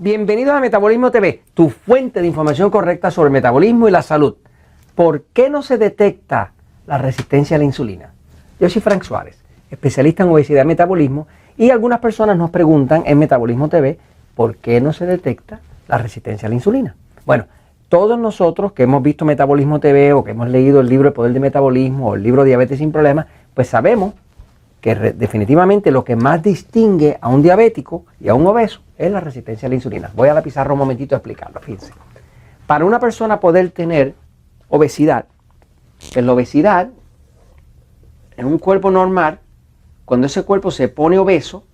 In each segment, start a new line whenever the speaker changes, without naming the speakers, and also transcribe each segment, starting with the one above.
Bienvenidos a Metabolismo TV, tu fuente de información correcta sobre el metabolismo y la salud. ¿Por qué no se detecta la resistencia a la insulina? Yo soy Frank Suárez, especialista en obesidad y metabolismo, y algunas personas nos preguntan en Metabolismo TV por qué no se detecta la resistencia a la insulina. Bueno, todos nosotros que hemos visto Metabolismo TV o que hemos leído el libro El Poder del Metabolismo o el libro Diabetes sin Problemas, pues sabemos que definitivamente lo que más distingue a un diabético y a un obeso es la resistencia a la insulina. Voy a la pizarra un momentito a explicarlo, fíjense. Para una persona poder tener obesidad, pues la obesidad en un cuerpo normal, cuando ese cuerpo se pone obeso,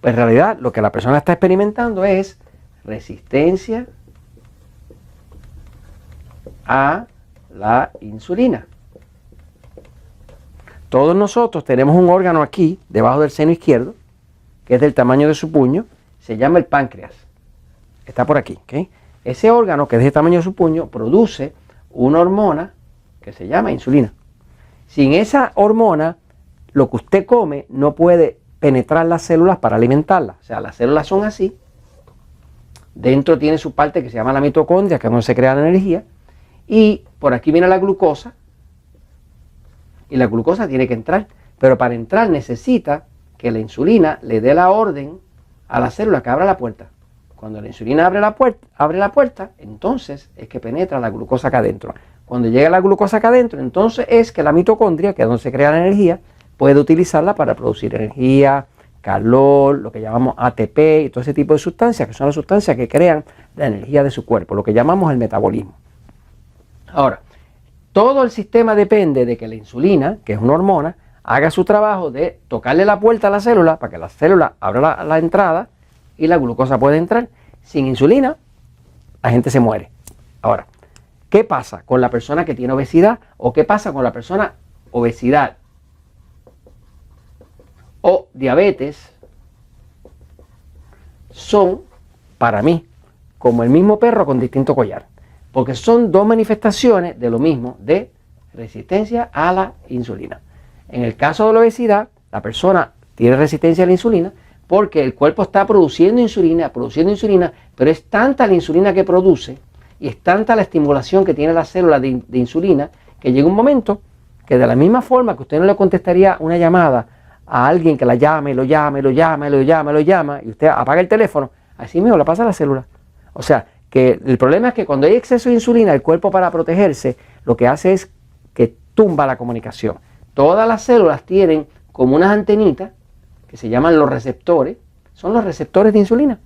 pues en realidad lo que la persona está experimentando es resistencia a la insulina. Todos nosotros tenemos un órgano aquí, debajo del seno izquierdo, que es del tamaño de su puño, se llama el páncreas. Está por aquí, ¿ok? Ese órgano, que es del tamaño de su puño, produce una hormona que se llama insulina. Sin esa hormona, lo que usted come no puede penetrar las células para alimentarlas. O sea, las células son así. Dentro tiene su parte que se llama la mitocondria, que es donde se crea la energía. Y por aquí viene la glucosa. Y la glucosa tiene que entrar, pero para entrar necesita que la insulina le dé la orden a la célula que abra la puerta. Cuando la insulina abre la puerta, entonces es que penetra la glucosa acá adentro. Cuando llega la glucosa acá adentro, entonces es que la mitocondria, que es donde se crea la energía, puede utilizarla para producir energía, calor, lo que llamamos ATP y todo ese tipo de sustancias, que son las sustancias que crean la energía de su cuerpo, lo que llamamos el metabolismo. Ahora, todo el sistema depende de que la insulina, que es una hormona, haga su trabajo de tocarle la puerta a la célula para que la célula abra la entrada y la glucosa pueda entrar. Sin insulina, la gente se muere. Ahora, ¿qué pasa con la persona que tiene obesidad? ¿O qué pasa con la persona obesidad o diabetes? Son, para mí, como el mismo perro con distinto collar. Porque son dos manifestaciones de lo mismo, de resistencia a la insulina. En el caso de la obesidad, la persona tiene resistencia a la insulina porque el cuerpo está produciendo insulina, pero es tanta la insulina que produce y es tanta la estimulación que tiene la célula de insulina que llega un momento que de la misma forma que usted no le contestaría una llamada a alguien que la llame, lo llame y usted apaga el teléfono, así mismo la pasa a la célula. O sea, que el problema es que cuando hay exceso de insulina, el cuerpo para protegerse lo que hace es que tumba la comunicación. Todas las células tienen como unas antenitas que se llaman los receptores, son los receptores de insulina.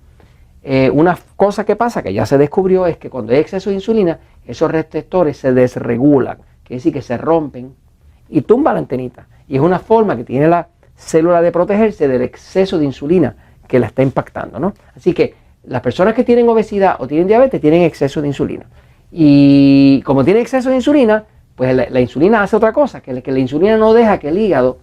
Una cosa que pasa, que ya se descubrió, es que cuando hay exceso de insulina, esos receptores se desregulan, quiere decir que se rompen y tumba la antenita. Y es una forma que tiene la célula de protegerse del exceso de insulina que la está impactando, ¿no? Así que las personas que tienen obesidad o tienen diabetes tienen exceso de insulina. Y como tienen exceso de insulina, pues la insulina hace otra cosa, que la insulina no deja que el hígado,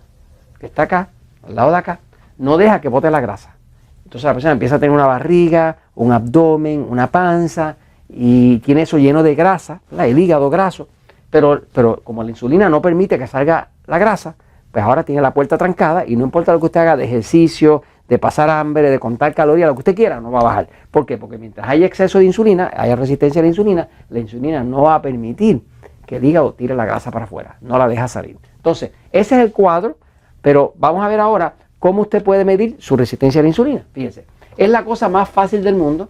que está acá, al lado de acá, no deja que bote la grasa. Entonces la persona empieza a tener una barriga, un abdomen, una panza, y tiene eso lleno de grasa, ¿verdad? El hígado graso, pero como la insulina no permite que salga la grasa, pues ahora tiene la puerta trancada y no importa lo que usted haga de ejercicio, de pasar hambre, de contar calorías, lo que usted quiera, no va a bajar. ¿Por qué? Porque mientras haya exceso de insulina, haya resistencia a la insulina no va a permitir que el hígado tire la grasa para afuera, no la deja salir. Entonces, ese es el cuadro, pero vamos a ver ahora cómo usted puede medir su resistencia a la insulina. Fíjense, es la cosa más fácil del mundo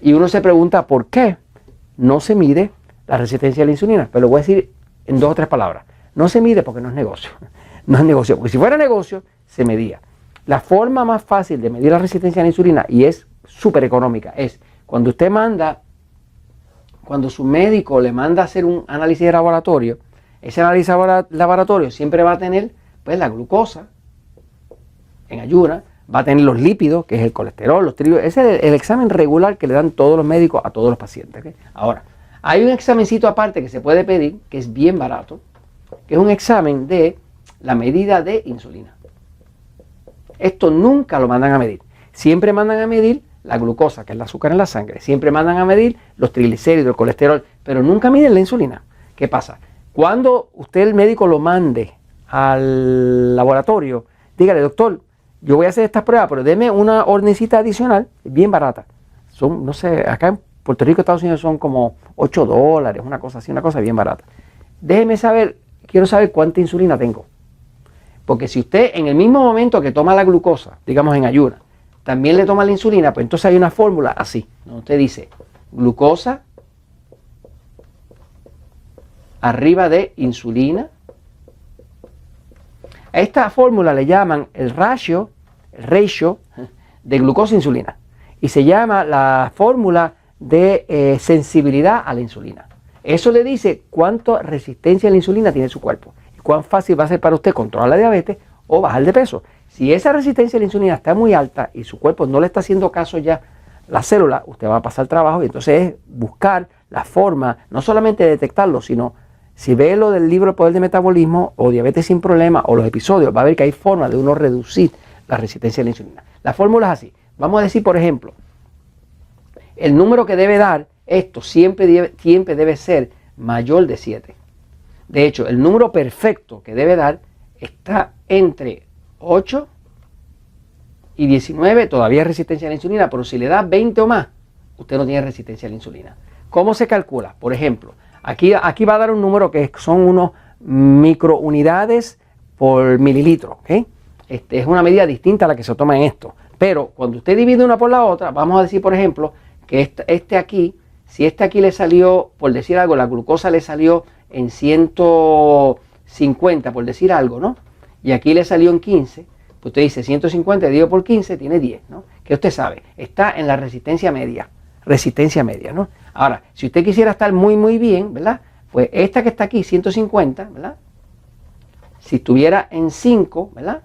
y uno se pregunta por qué no se mide la resistencia a la insulina. Pero lo voy a decir en 2 o 3 palabras. No se mide porque no es negocio. No es negocio, porque si fuera negocio, se medía. La forma más fácil de medir la resistencia a la insulina, y es súper económica, es cuando su médico le manda a hacer un análisis de laboratorio, ese análisis de laboratorio siempre va a tener pues la glucosa en ayuna, va a tener los lípidos, que es el colesterol, los triglicéridos. Ese es el examen regular que le dan todos los médicos a todos los pacientes, ¿okay? Ahora, hay un examencito aparte que se puede pedir, que es bien barato, que es un examen de la medida de insulina. Esto nunca lo mandan a medir. Siempre mandan a medir la glucosa, que es el azúcar en la sangre. Siempre mandan a medir los triglicéridos, el colesterol, pero nunca miden la insulina. ¿Qué pasa? Cuando usted, el médico, lo mande al laboratorio, dígale, doctor, yo voy a hacer estas pruebas, pero deme una órdencita adicional, bien barata, son, no sé, acá en Puerto Rico, Estados Unidos son como $8, una cosa así, una cosa bien barata. Déjeme saber, quiero saber cuánta insulina tengo. Porque si usted en el mismo momento que toma la glucosa, digamos en ayuna, también le toma la insulina, pues entonces hay una fórmula así, donde usted dice glucosa arriba de insulina. A esta fórmula le llaman el ratio de glucosa a insulina. Y se llama la fórmula de sensibilidad a la insulina. Eso le dice cuánta resistencia a la insulina tiene su cuerpo y cuán fácil va a ser para usted controlar la diabetes o bajar de peso. Si esa resistencia a la insulina está muy alta y su cuerpo no le está haciendo caso ya la célula, usted va a pasar trabajo, y entonces es buscar la forma, no solamente de detectarlo, sino si ve lo del libro El Poder del Metabolismo o Diabetes sin Problemas o los episodios, va a ver que hay forma de uno reducir la resistencia a la insulina. La fórmula es así. Vamos a decir, por ejemplo, el número que debe dar esto siempre debe ser mayor de 7. De hecho, el número perfecto que debe dar está entre 8 y 19, todavía es resistencia a la insulina, pero si le da 20 o más, usted no tiene resistencia a la insulina. ¿Cómo se calcula? Por ejemplo, aquí va a dar un número que son unos microunidades por mililitro, ¿ok? Es una medida distinta a la que se toma en esto. Pero cuando usted divide una por la otra, vamos a decir, por ejemplo, que si este aquí le salió, por decir algo, la glucosa le salió en 150, por decir algo, ¿no? Y aquí le salió en 15, pues usted dice 150 dividido por 15 tiene 10, ¿no? Que usted sabe, está en la resistencia media, ¿no? Ahora, si usted quisiera estar muy bien, ¿verdad? Pues esta que está aquí, 150, ¿verdad? Si estuviera en 5, ¿verdad?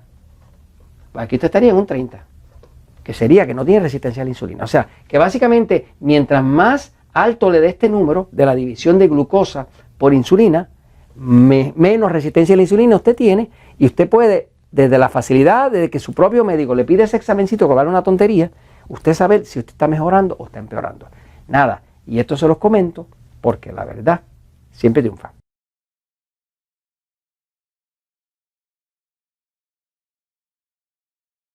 Pues aquí usted estaría en un 30. Que sería que no tiene resistencia a la insulina. O sea, que básicamente mientras más alto le dé este número de la división de glucosa por insulina, menos resistencia a la insulina usted tiene, y usted puede, desde la facilidad de que su propio médico le pide ese examencito que vale una tontería, usted sabe si usted está mejorando o está empeorando. Nada, y esto se los comento porque la verdad siempre triunfa.